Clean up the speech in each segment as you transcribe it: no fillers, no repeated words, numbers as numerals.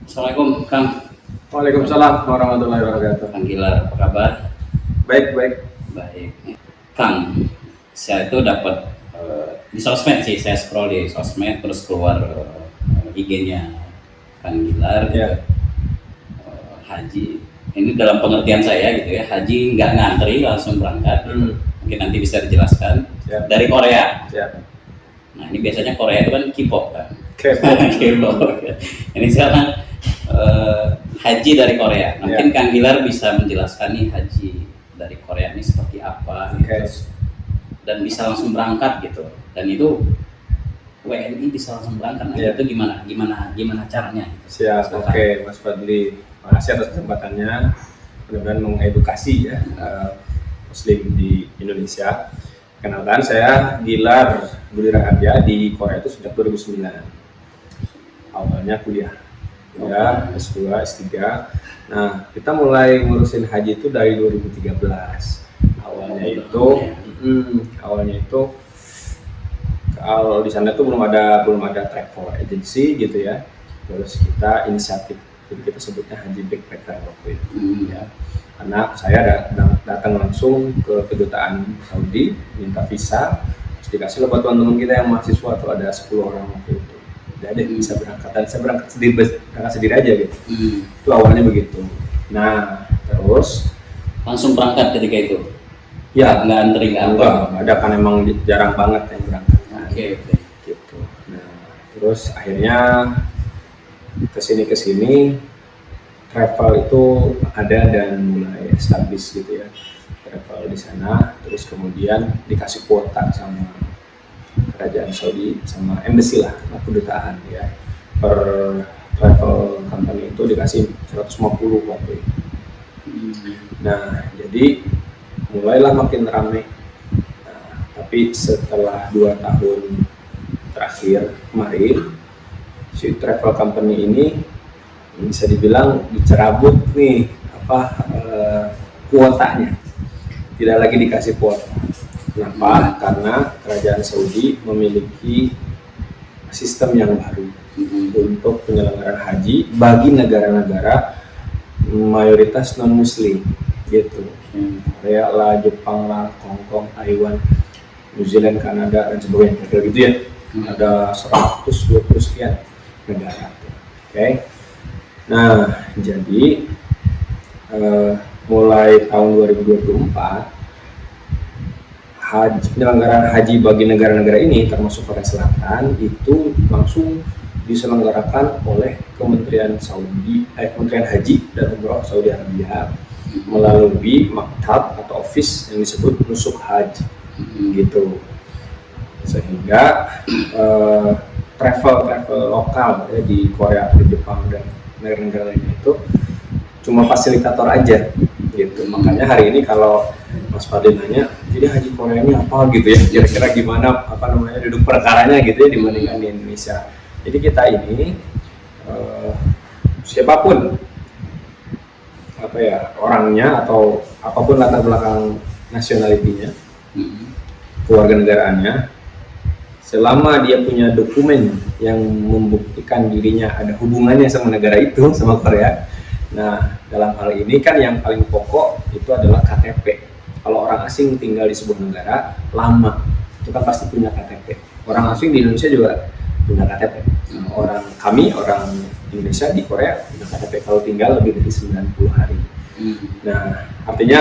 Assalamualaikum, Kang. Waalaikumsalam warahmatullahi wabarakatuh. Kang Gilar, apa kabar? Baik, baik. Baik. Kang, saya itu dapat di sosmed sih, saya scroll di sosmed terus keluar IG-nya Kang Gilar gitu. Ya. Haji. Ini dalam pengertian saya gitu ya, haji nggak ngantri langsung berangkat. Mungkin nanti bisa dijelaskan. Siap. Dari Korea. Siap. Nah, ini biasanya Korea itu kan K-pop kan. K-pop. K-pop. Ini sekarang haji dari Korea. Nah, mungkin Kang Gilar bisa menjelaskan nih haji dari Korea ini seperti apa, gitu. Dan bisa langsung berangkat gitu. Dan itu WNI bisa langsung berangkat. Nah, itu gimana caranya? Siap. Oke, Mas Fadli. Makasih atas kesempatannya. Mudah-mudahan mengedukasi ya Muslim di Indonesia. Kenalkan, saya Gilar Budi Raharja di Korea itu sejak 2009. Awalnya kuliah S2, S3. Nah, kita mulai ngurusin haji itu dari 2013. Awalnya itu kalau di sana tuh belum ada travel agency gitu ya. Terus kita inisiatif, jadi kita sebutnya haji backpacker waktu itu ya. Karena saya datang langsung ke kedutaan Saudi minta visa, terus dikasih buat teman-teman kita yang mahasiswa tuh ada 10 orang waktu itu. Jadi bisa berangkat, dan saya berangkat sendiri aja gitu. Itu awalnya begitu. Nah, terus langsung berangkat ketika itu? Ya, nggak antri, nggak apa? Ada kan, emang jarang banget yang berangkat. Oke. Gitu. Nah, terus akhirnya kesini travel itu ada dan mulai establish gitu ya, travel di sana. Terus kemudian dikasih kuota sama kerajaan Saudi, sama embassy lah, kedutaan ya, per travel company itu dikasih 150 waktu itu. Nah, jadi mulailah makin ramai. Nah, tapi setelah 2 tahun terakhir kemarin, si travel company ini bisa dibilang dicerabut nih kuotanya, tidak lagi dikasih kuota. Kenapa? Karena kerajaan Saudi memiliki sistem yang baru untuk penyelenggaraan haji bagi negara-negara mayoritas non muslim gitu. Korea lah, Jepang lah, Hong Kong, Taiwan, New Zealand, Kanada dan sebagainya gitu ya. Ada 120 sekian negara. Oke. Nah, jadi mulai tahun 2024 penyelenggaraan haji bagi negara-negara ini termasuk Korea Selatan itu langsung diselenggarakan oleh Kementerian Haji dan Umroh Saudi Arabia melalui maktab atau office yang disebut Nusuk Haji gitu. Sehingga travel lokal ya, di Korea, di Jepang dan negara-negara lainnya itu cuma fasilitator aja gitu. Makanya hari ini kalau Mas Fadli nanya, jadi haji Korea ini apa gitu ya, kira-kira gimana duduk perkaranya gitu ya dibandingkan di Indonesia. Jadi kita ini siapapun orangnya atau apapun latar belakang nasionalitinya, keluarga negaraannya, selama dia punya dokumen yang membuktikan dirinya ada hubungannya sama negara itu, sama Korea. Nah, dalam hal ini kan yang paling pokok itu adalah KTP. Kalau orang asing tinggal di sebuah negara lama, itu kan pasti punya KTP. Orang asing di Indonesia juga punya KTP. Orang Indonesia di Korea punya KTP kalau tinggal lebih dari 90 hari. Nah, artinya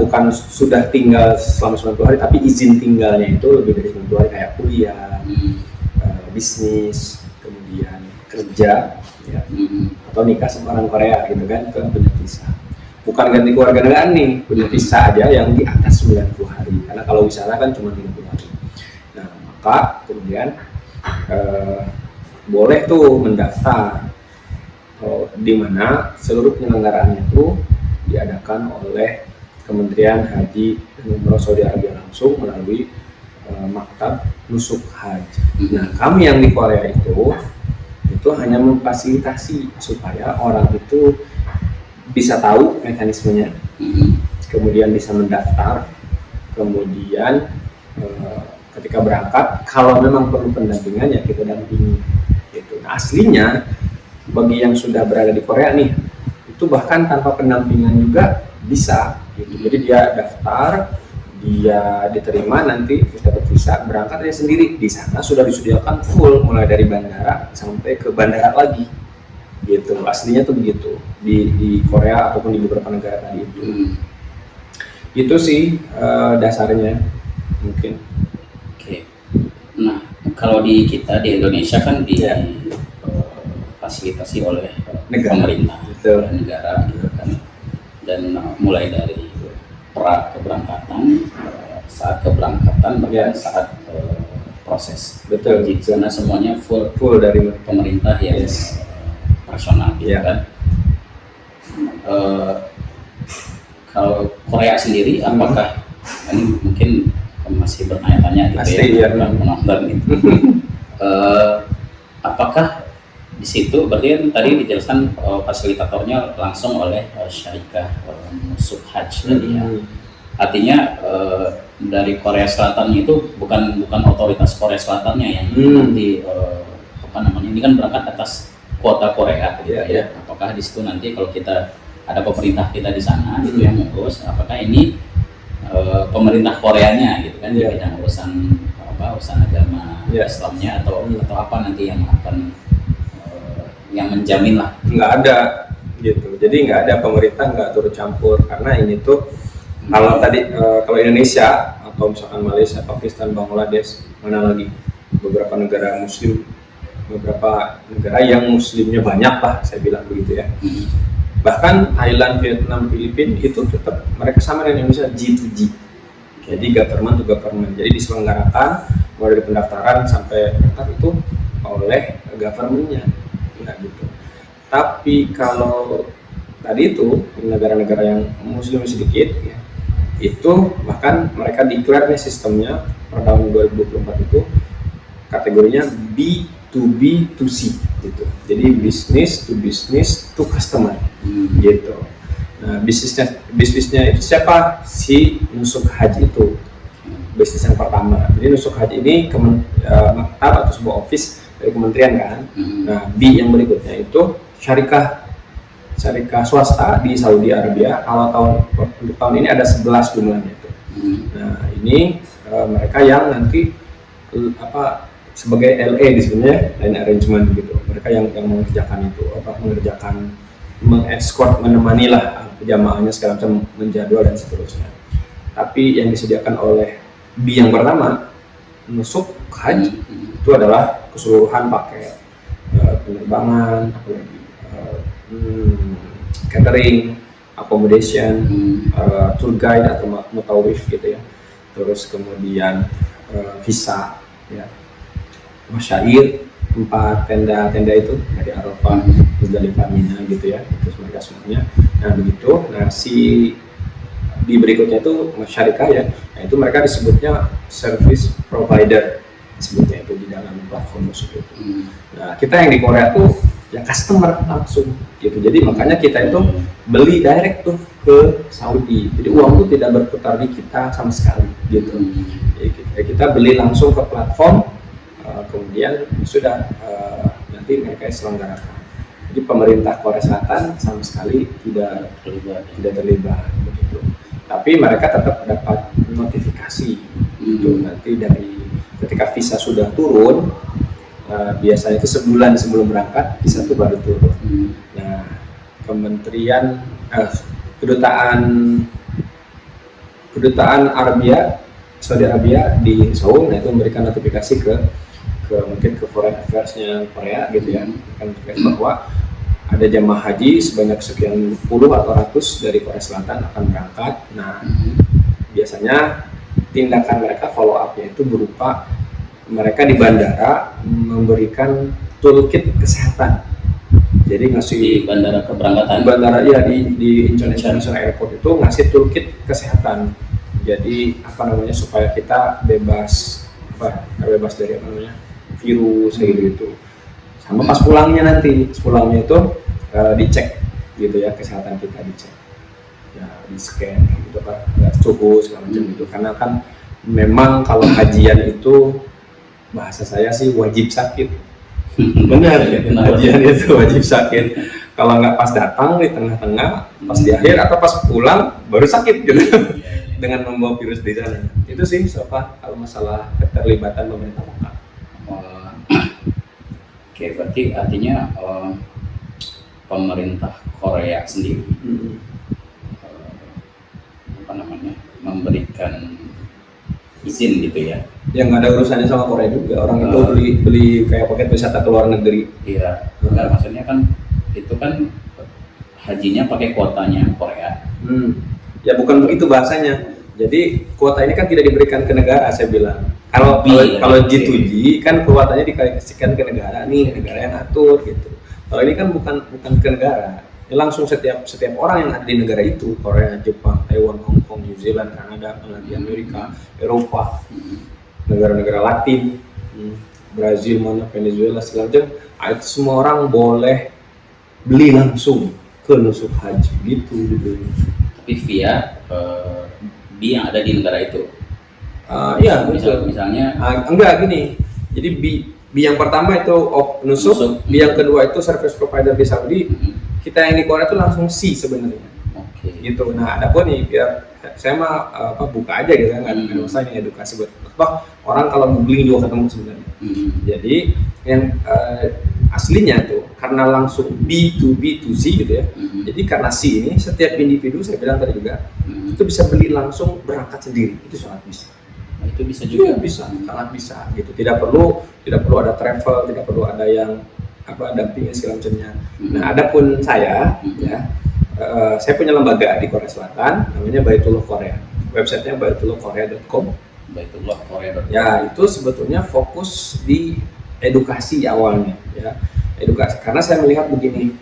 bukan sudah tinggal selama 90 hari, tapi izin tinggalnya itu lebih dari 90 hari, kayak kuliah, bisnis, kemudian kerja, ya, atau nikah sama orang Korea gitu kan, itu kan punya visa. Bukan ganti keluarga negaraan nih, punya visa aja yang di atas 90 hari, karena kalau wisata kan cuma 30 hari. Nah, maka kemudian boleh tuh mendaftar di mana seluruh penyelenggaraannya itu diadakan oleh Kementerian Haji dan Umroh Saudi Arabia langsung melalui maktab Nusuk Haji. Nah, kami yang di Korea itu hanya memfasilitasi supaya orang itu bisa tahu mekanismenya, kemudian bisa mendaftar, kemudian ketika berangkat kalau memang perlu pendampingan ya kita dampingi gitu. Nah, aslinya bagi yang sudah berada di Korea nih, itu bahkan tanpa pendampingan juga bisa gitu. Jadi dia daftar, dia diterima, nanti dapat visa, berangkat dia sendiri. Di sana sudah disediakan full mulai dari bandara sampai ke bandara lagi gitu. Aslinya tuh begitu di Korea ataupun di beberapa negara tadi itu. Itu sih dasarnya mungkin. Oke. Nah, kalau di kita di Indonesia kan fasilitasi oleh pemerintah, oleh negara gitu kan. Dan mulai dari keberangkatan, saat keberangkatan, bahkan saat proses. Betul. Karena semuanya full dari pemerintah yang personal gitu kan. Kalau Korea sendiri, apakah ini mungkin masih bertanya-tanya gitu penonton gitu. Apakah di situ berarti kan tadi dijelaskan fasilitatornya langsung oleh Syarikah Nusuk Haj tadi ya. Artinya dari Korea Selatan itu bukan otoritas Korea Selatannya yang nanti ini kan berangkat atas kuota Korea gitu ya. Apakah di situ nanti kalau kita ada pemerintah kita di sana gitu yang mengurus, apakah ini pemerintah Koreanya gitu kan di bidang urusan agama Islamnya atau apa nanti yang akan yang menjamin lah? Nggak ada gitu. Jadi nggak ada, pemerintah nggak turut campur, karena ini tuh kalau tadi kalau Indonesia atau misalkan Malaysia, Pakistan, Bangladesh, mana lagi beberapa negara Muslim, beberapa negara yang Muslimnya banyak lah, saya bilang begitu ya. Bahkan Thailand, Vietnam, Filipina itu tetap mereka sama dengan Indonesia G2G. Jadi government to government. Jadi diselenggarakan mulai dari pendaftaran sampai daftar itu oleh governmentnya. Nah, gitu. Tapi kalau tadi itu negara-negara yang Muslim sedikit ya, itu bahkan mereka declare nih sistemnya per tahun 2024 itu kategorinya B2B to C gitu. Jadi business to customer gitu. Nah, bisnisnya itu siapa? Si Nusuk Haj itu bisnis yang pertama. Jadi Nusuk Haj ini maktab atau sebuah office dari kementerian kan. Nah, B yang berikutnya itu syarikah swasta di Saudi Arabia. Kalau untuk tahun ini ada 11 jumlahnya itu. Nah, ini mereka yang nanti sebagai LA di sebenarnya, line arrangement gitu. Mereka yang mengerjakan itu, mengekskort, menemani lah jamaahnya segala macam, menjadwal dan seterusnya. Tapi yang disediakan oleh B yang pertama, Nusuk Haj, itu adalah keseluruhan paket penerbangan, catering, accommodation, tour guide atau mutawif gitu ya. Terus kemudian visa, ya, masyair, tempat tenda itu dari Arafah, Muzdalifah, Mina gitu ya, itu mereka semuanya. Nah begitu. Nah di berikutnya itu masyarakat ya, nah itu mereka disebutnya service provider, disebutnya itu di dalam platform Nusuk itu. Nah kita yang di Korea tuh ya customer langsung gitu, jadi makanya kita itu beli direct tuh ke Saudi, jadi uang tuh tidak berputar di kita sama sekali gitu. Jadi kita beli langsung ke platform, kemudian sudah nanti mereka selenggarakan. Jadi pemerintah Korea Selatan sama sekali tidak terlibat begitu. Tapi mereka tetap dapat notifikasi gitu nanti dari ketika visa sudah turun. Biasanya itu sebulan sebelum berangkat visa itu baru turun. Nah, kedutaan Saudi Arabia di Seoul, nah itu memberikan notifikasi ke mungkin ke foreign affairs-nya Korea gitu ya, kan bahwa ada jamaah haji sebanyak sekian puluh atau ratus dari Korea Selatan akan berangkat. Nah, biasanya tindakan mereka follow up-nya itu berupa mereka di bandara memberikan toolkit kesehatan. Jadi ngasih di bandara keberangkatan. Di International Airport itu ngasih toolkit kesehatan. Jadi supaya kita bebas dari virus gitu. Sama pas pulangnya itu dicek gitu ya, kesehatan kita dicek. Ya, di scan gitu kan, suhu segala macam gitu. Karena kan memang kalau kajian itu bahasa saya sih wajib sakit Benar, Kenapa? hajian itu wajib sakit. Kalau nggak pas datang di tengah-tengah, pas di akhir atau pas pulang baru sakit gitu. Iya, iya. Dengan membawa virus di sana. Itu sih Sofa kalau masalah keterlibatan pemerintah lokal. Oh, oke, berarti artinya pemerintah Korea sendiri eh, apa namanya memberikan izin gitu ya. Yang nggak ada urusannya sama Korea juga. Orang itu beli kayak paket wisata ke luar negeri. Iya, enggak, maksudnya kan itu kan hajinya pakai kuotanya Korea. Ya bukan begitu bahasanya. Jadi kuota ini kan tidak diberikan ke negara, saya bilang. Kalau G2G kan kuotanya dikasihkan ke negara nih, negara yang atur gitu. Kalau ini kan bukan ke negara. Ini langsung setiap orang yang ada di negara itu, Korea, Jepang, Taiwan, Hong Kong, New Zealand, Kanada, Amerika, Eropa, negara-negara Latin, Brazil, mana Venezuela segala macam. Itu semua orang boleh beli langsung ke nusuk haji gitu. Tapi via B yang ada di negara itu. Iya, betul. Misalnya enggak gini. Jadi B yang pertama itu nusuk, B yang kedua itu service provider di Saudi. Kita yang di Korea itu langsung C sebenarnya. Oke. Gitu. Nah, ada pun nih biar saya mah buka aja gitu kan, nggak ada masalah ini edukasi buat orang kalau googling juga ketemu sebenarnya. Jadi yang aslinya tuh karena langsung B to B to C gitu ya. Jadi karena C ini setiap individu saya bilang tadi juga itu bisa beli langsung berangkat sendiri, itu sangat bisa. Nah, itu bisa juga. Bisa, sangat bisa gitu. Tidak perlu ada travel, tidak perlu ada yang dampingan segala macamnya. Nah, adapun saya ya saya punya lembaga di Korea Selatan namanya Baitullah Korea. Websitenya baitullahkorea.com. Baitullah Korea. Ya, itu sebetulnya fokus di edukasi awalnya ya. Edukasi karena saya melihat begini.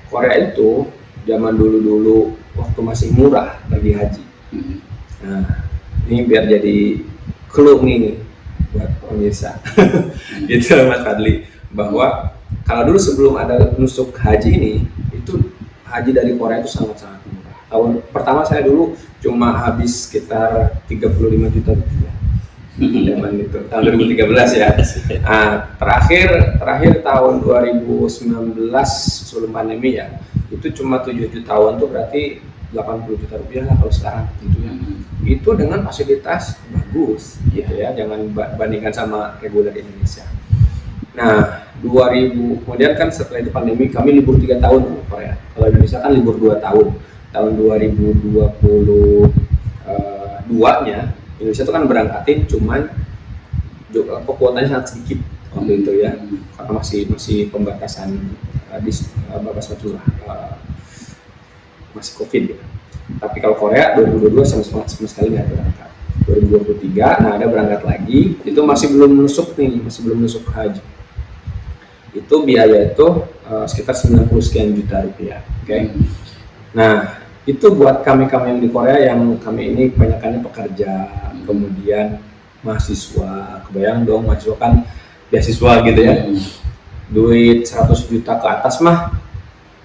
Korea itu zaman dulu waktu masih murah bagi haji. Nah, ini biar jadi clue nih buat pemirsa. Gitu Mas Fadli, bahwa kalau dulu sebelum ada nusuk haji ini, itu haji dari Korea itu sangat-sangat murah. Tahun pertama saya dulu cuma habis sekitar 35 juta rupiah. Zaman itu tahun 2013 ya. Nah, terakhir tahun 2019 sebelum pandemi ya, itu cuma 7 jutaan tuh berarti 80 juta rupiah lah kalau sekarang gitu ya. Itu dengan fasilitas bagus gitu ya, jangan bandingkan sama reguler Indonesia. Nah, 2000 kemudian kan setelah itu pandemi kami libur 3 tahun di Korea. Kalau Indonesia kan libur 2 tahun. Tahun 2022-nya Indonesia itu kan berangkatin cuman kuotanya sangat sedikit waktu itu ya, karena masih pembatasan batasan curah masih COVID ya. Tapi kalau Korea 2022 sama sekali nggak berangkat. 2023 nah ada berangkat lagi, itu masih belum nusuk haji. Itu biaya itu sekitar 90 sekian juta rupiah. Oke. Nah, itu buat kami yang di Korea yang kami ini kebanyakannya pekerja, kemudian mahasiswa. Kebayang dong, mahasiswa kan beasiswa gitu ya. Duit 100 juta ke atas mah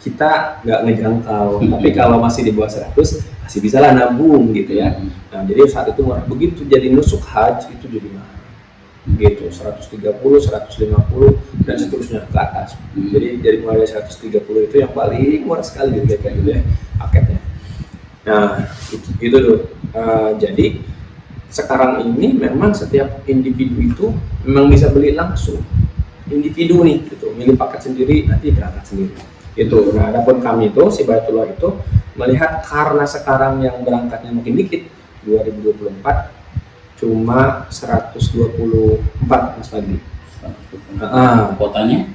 kita nggak ngejangkau. Tapi kalau masih di bawah 100 masih bisa lah nabung gitu ya. Nah, jadi saat itu murah. Begitu jadi nusuk haji itu jadi mahal. Gitu, 130, 150 dan seterusnya ke atas. Jadi dari mulai 130 itu yang paling murah sekali gitu kayak gitu ya paketnya. Nah, itu tuh. Jadi sekarang ini memang setiap individu itu memang bisa beli langsung. Individu nih gitu, milih paket sendiri nanti berangkat sendiri. Itu. Nah, adapun kami itu si Baitullah itu melihat karena sekarang yang berangkatnya makin dikit, 2024 cuma 124 Mas Fadli. Kuotanya?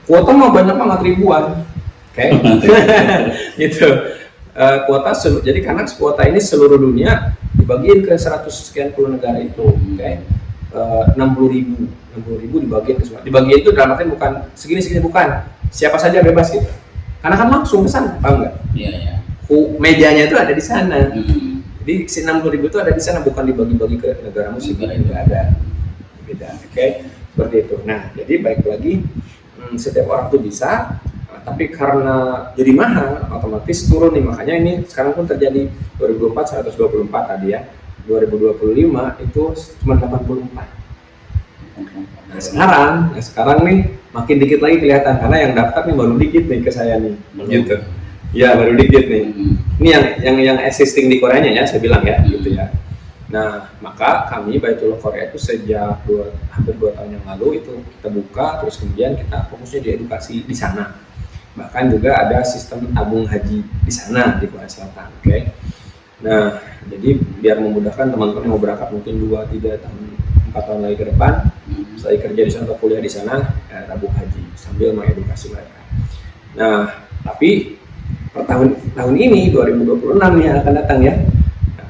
Kuota mah banyak banget ribuan. Oke. Gitu. Jadi karena kuota ini seluruh dunia dibagiin ke 100 sekian puluh negara itu. Oke. 60.000 dibagiin ke semua. Dibagiin itu dalam artian bukan segini bukan. Siapa saja bebas gitu. Karena kan langsung ke sana, paham nggak? Iya, iya. Mejanya itu ada di sana. Jadi si 60.000 itu ada di sana, bukan dibagi-bagi ke negara muslim, nggak ada. Beda, oke? Seperti itu. Nah, jadi baik lagi, setiap orang tuh bisa, tapi karena jadi mahal, otomatis turun nih. Makanya ini sekarang pun terjadi 2024 124 tadi ya, 2025 itu cuma 84. Nah sekarang nih makin dikit lagi kelihatan karena yang daftar nih baru dikit nih ke saya nih. Belum. Gitu. Ya baru dikit nih. Ini yang existing di Koreanya ya saya bilang ya gitu ya. Nah maka kami Baitullah Korea itu sejak hampir 2 tahun yang lalu itu kita buka, terus kemudian kita fokusnya di edukasi di sana. Bahkan juga ada sistem tabung haji di sana di Korea Selatan. Oke. Nah jadi biar memudahkan teman-teman yang mau berangkat mungkin 2, 3 tahun 4 tahun lagi ke depan, saya kerja di sana atau kuliah di sana, tabung haji sambil mengedukasi mereka. Nah tapi per tahun ini 2026 nih akan datang ya,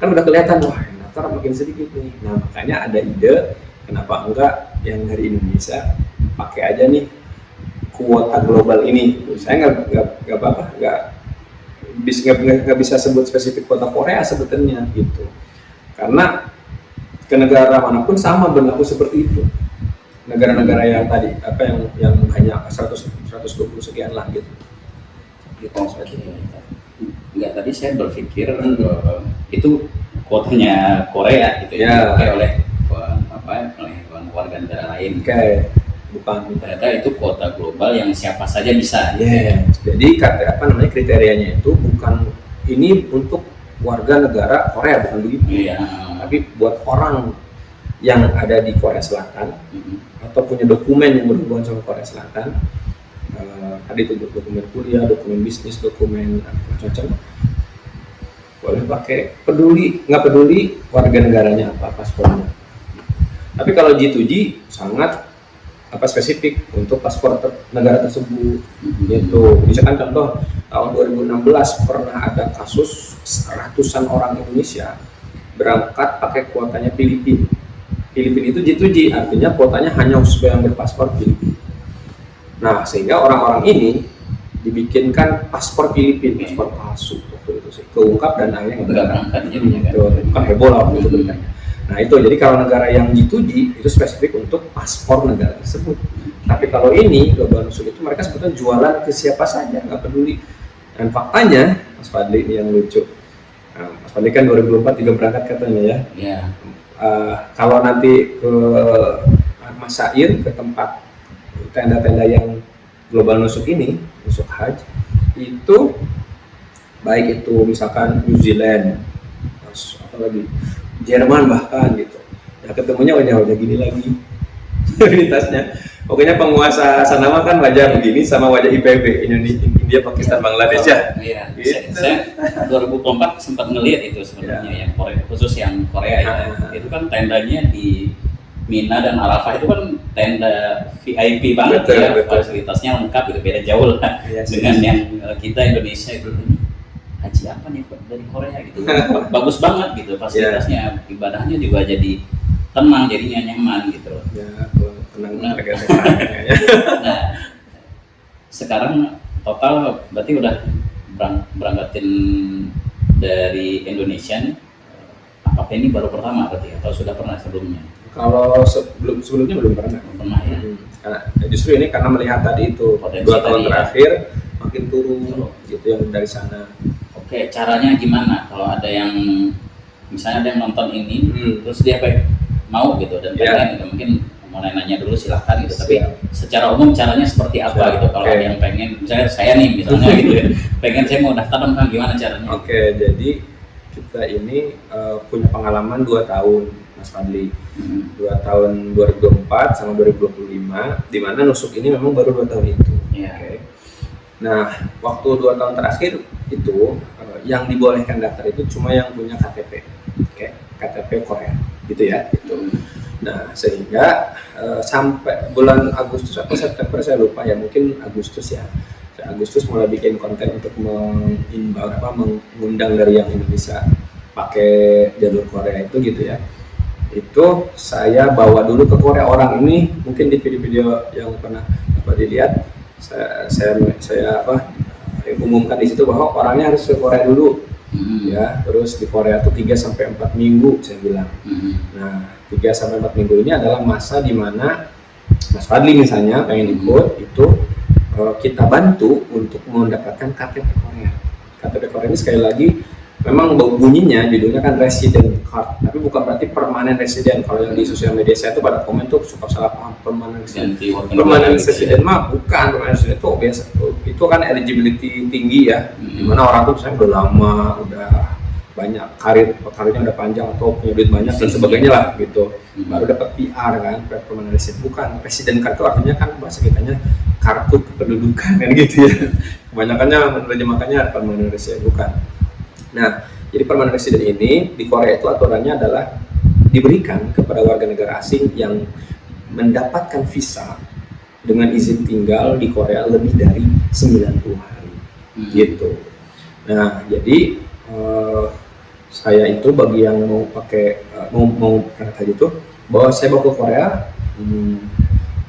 kan udah kelihatan wah yang daftar makin sedikit nih. Nah makanya ada ide kenapa enggak yang dari Indonesia pakai aja nih kuota global ini. Saya nggak bisa sebut spesifik kuota Korea sebetulnya gitu, karena ke negara manapun sama berlaku seperti itu. Negara-negara yang tadi yang hanya 120 sekian lah gitu. Enggak, tadi saya berpikir itu kuotanya Korea gitu ya, dipakai oleh warga negara lain. Bukan. Ternyata itu kuota global yang siapa saja bisa. Jadi kriterianya itu bukan ini untuk warga negara Korea, bukan begitu. Tapi buat orang yang ada di Korea Selatan atau punya dokumen yang berhubungan sama Korea Selatan. Tadi itu dokumen kuliah, dokumen bisnis, dokumen macam-macam, boleh pakai, nggak peduli warga negaranya apa paspornya. Tapi kalau G2G sangat spesifik untuk paspor negara tersebut gitu. Misalkan contoh tahun 2016 pernah ada kasus ratusan orang Indonesia berangkat pakai kuotanya Filipina. Filipina itu G2G, artinya kuotanya hanya khusus yang berpaspor Filipina. Nah, sehingga orang-orang ini dibikinkan paspor Filipina, paspor palsu waktu itu sih, keungkap dan akhirnya berangkat jadinya kan heboh lah waktu itu beritanya. Nah itu jadi kalau negara yang G2G itu spesifik untuk paspor negara tersebut. Tapi kalau ini global nusuk itu mereka sebetulnya jualan ke siapa saja, nggak peduli. Dan faktanya Mas Fadli ini yang lucu. Mas Fadli kan 2004 juga berangkat katanya ya. Kalau nanti ke Masair, ke tempat tenda-tenda yang global nusuk ini, nusuk haji, itu baik itu misalkan New Zealand, apa lagi, Jerman bahkan gitu. Ya ketemunya wajah-wajah gini lagi prioritasnya. Pokoknya penguasa sana kan wajah begini sama wajah IPB India, Pakistan, Bangladesh ya. Iya. Gitu. Saya 2004 sempat ngelihat itu sebenarnya yang Korea, khusus yang Korea ya. Itu kan tendanya di Mina dan Arafah itu kan tenda VIP banget. Betul. Fasilitasnya lengkap gitu, beda jauh lah dengan yang kita Indonesia itu. Haji apa nih dari Korea gitu. Bagus banget gitu fasilitasnya, ibadahnya juga jadi tenang, jadinya nyaman gitu. Tenang. Nah, sekarang total berarti udah berangkatin dari Indonesia nih. Apakah ini baru pertama berarti atau sudah pernah sebelumnya? Kalau sebelumnya belum pernah. Ya. Karena justru ini karena melihat tadi itu 2 tahun terakhir makin turun gitu yang dari sana. Oke, caranya gimana kalau ada yang misalnya ada yang nonton ini terus dia mau gitu dan pengen gitu, mungkin mau nanya dulu silahkan gitu. Tapi secara umum caranya seperti apa gitu kalau ada yang pengen, misalnya saya nih misalnya gitu ya, pengen saya mau daftar dong, gimana caranya? Oke, jadi kita ini punya pengalaman 2 tahun Mas Fadli. 2 tahun 2024 sama 2025 di mana nusuk ini memang baru 2 tahun itu. Nah, waktu 2 tahun terakhir itu yang dibolehkan daftar itu cuma yang punya KTP, KTP Korea, gitu ya. Gitu. Nah, sehingga sampai bulan Agustus atau September saya lupa ya, mungkin Agustus ya. Agustus mulai bikin konten untuk mengundang dari yang Indonesia pakai jalur Korea itu gitu ya. Itu saya bawa dulu ke Korea. Orang ini mungkin di video-video yang pernah dilihat saya umumkan di situ bahwa orangnya harus ke Korea dulu ya, terus di Korea itu 3-4 minggu saya bilang. Nah 3-4 minggu ini adalah masa di mana Mas Fadli misalnya pengen ikut itu kita bantu untuk mendapatkan KTP Korea. KTP Korea ini sekali lagi memang bunyinya judulnya kan resident card, tapi bukan berarti permanent resident. Kalau yang di sosial media saya tuh pada komen tuh suka salah paham permanent resident. Permanent resident mah bukan, permanent resident itu biasa itu kan eligibility tinggi ya, dimana orang tuh misalnya udah lama, udah banyak karirnya udah panjang atau punya duit banyak dan sebagainya lah gitu, baru dapat PR kan, permanent resident. Bukan, resident card itu artinya kan bahasa kitanya kartu kependudukan kan gitu ya. Kebanyakannya menerjemahkannya permanent resident, bukan. Nah, jadi permanent resident ini di Korea itu aturannya adalah diberikan kepada warga negara asing yang mendapatkan visa dengan izin tinggal di Korea lebih dari 90 hari gitu. Nah, jadi saya itu bagi yang mau pakai mau berangkat haji itu, bahwa saya bawa ke Korea,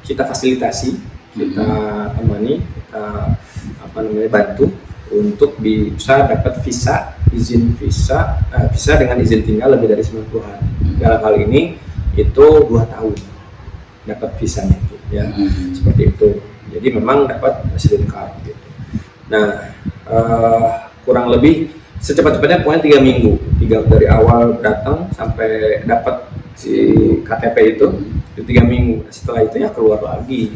kita fasilitasi, kita temani, kita bantu untuk bisa dapat visa dengan izin tinggal lebih dari 90 hari. Dalam hal ini itu 2 tahun dapat visanya itu ya, seperti itu. Jadi memang dapat resident card gitu. Nah, kurang lebih secepat-cepatnya pokoknya 3 minggu, dari awal datang sampai dapat si KTP itu 3 minggu. Setelah itu ya keluar lagi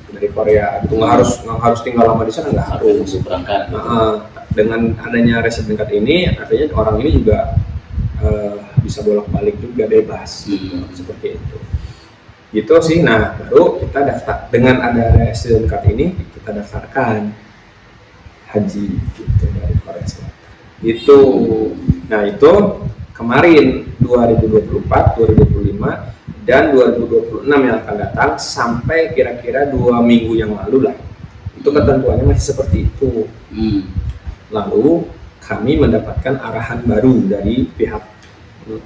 dari Korea. Itu nggak harus tinggal lama di sana, nggak harus berangkat. Dengan adanya resident card ini artinya orang ini juga bisa bolak-balik juga bebas seperti itu. Gitu sih. Nah, baru kita daftar, dengan ada resident card ini kita daftarkan haji gitu dari Korea Selatan. Itu. Nah, itu kemarin 2024, 2025 dan 2026 yang akan datang sampai kira-kira 2 minggu yang lalu lah. Itu ketentuannya masih seperti itu. Lalu kami mendapatkan arahan baru dari pihak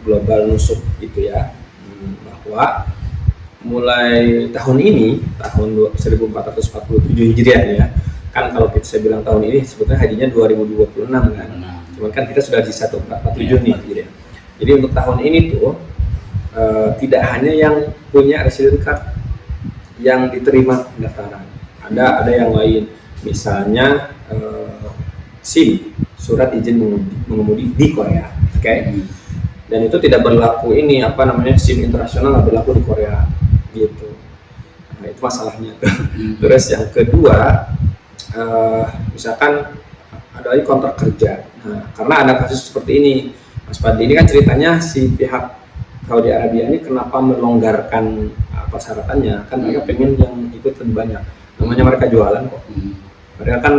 Global Nusuk gitu ya, bahwa mulai tahun ini, tahun 1447 Hijriah ya, kan kalau saya bilang tahun ini sebetulnya hajinya 2026 kan, cuman kan kita sudah di 1447 nih gitu ya. Jadi untuk tahun ini tuh tidak hanya yang punya resident card yang diterima pendaftaran, ada yang lain, misalnya SIM, surat izin mengemudi di Korea, oke? Dan itu tidak berlaku ini SIM internasional nggak berlaku di Korea gitu. Nah, itu masalahnya. Terus yang kedua, misalkan ada lagi kontrak kerja. Nah, karena ada kasus seperti ini, Mas Fadli, ini kan ceritanya si pihak Saudi Arabia ini kenapa melonggarkan persyaratannya, kan mereka pengen yang ikut lebih banyak. Namanya mereka jualan kok. Mereka kan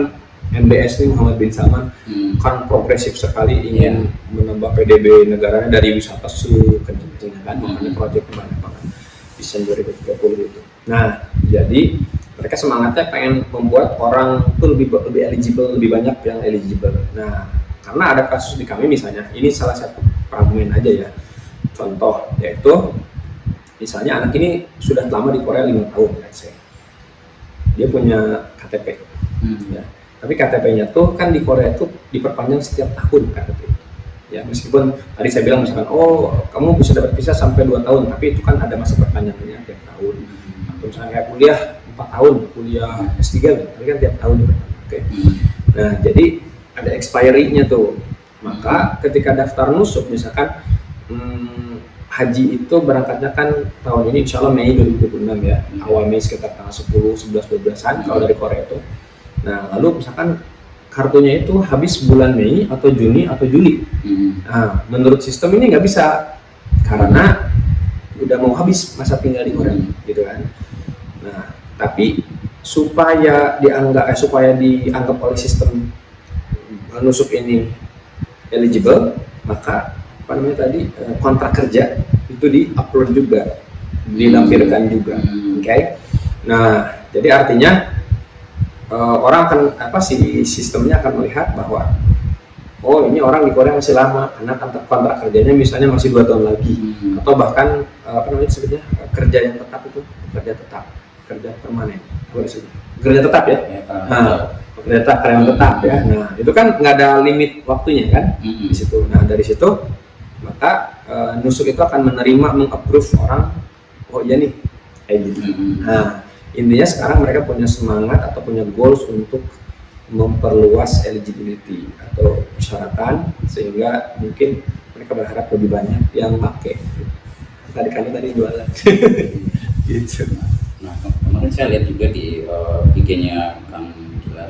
MBS ini, Muhammad bin Salman, kan progresif sekali ingin menambah PDB negaranya dari wisata kenceng-kencengnya kan, makanya proyeknya banyak banget Vision 2030 itu. Nah, jadi mereka semangatnya pengen membuat orang itu lebih eligible, lebih banyak yang eligible. Nah, karena ada kasus di kami misalnya, ini salah satu argumen aja ya, contoh yaitu misalnya anak ini sudah lama di Korea 5 tahun, let's say. Dia punya KTP, ya. Tapi KTP-nya tuh kan di Korea itu diperpanjang setiap tahun KTP. Ya, meskipun tadi saya bilang misalkan, oh kamu bisa dapat visa sampai 2 tahun, tapi itu kan ada masa perpanjangannya tiap tahun. Atau misalnya kayak kuliah 4 tahun, kuliah S3, tapi kan tiap tahun diperpanjang. Oke. Nah, jadi ada expiry-nya tuh. Maka ketika daftar nusuk misalkan haji itu berangkatnya kan tahun ini insya Allah Mei 2026 ya, awal Mei sekitar tanggal 10, 11, 12an kalau dari Korea itu. Nah, lalu misalkan kartunya itu habis bulan Mei atau Juni atau Juli. Nah, menurut sistem ini nggak bisa karena udah mau habis masa tinggal di Korea, gitu kan. Nah, tapi supaya dianggap oleh sistem nusuk ini eligible, maka kontrak kerja itu di-upload juga, dilampirkan juga, oke? Nah, jadi artinya orang akan sistemnya akan melihat bahwa oh ini orang di Korea masih lama karena kontrak kerjanya misalnya masih 2 tahun lagi, atau bahkan disebutnya kerja yang tetap itu kerja permanen, kerja tetap ya. Kerja tetap, karyawan tetap ya. Nah, itu kan nggak ada limit waktunya kan di situ. Nah, dari situ maka nusuk itu akan meng-approve orang, oh iya nih kayak gitu. Nah, intinya sekarang mereka punya semangat atau punya goals untuk memperluas eligibility atau persyaratan sehingga mungkin mereka berharap lebih banyak yang pakai. Tadi jualan. Gitu. Nah, kemarin saya lihat juga di IG-nya Kang Gilar.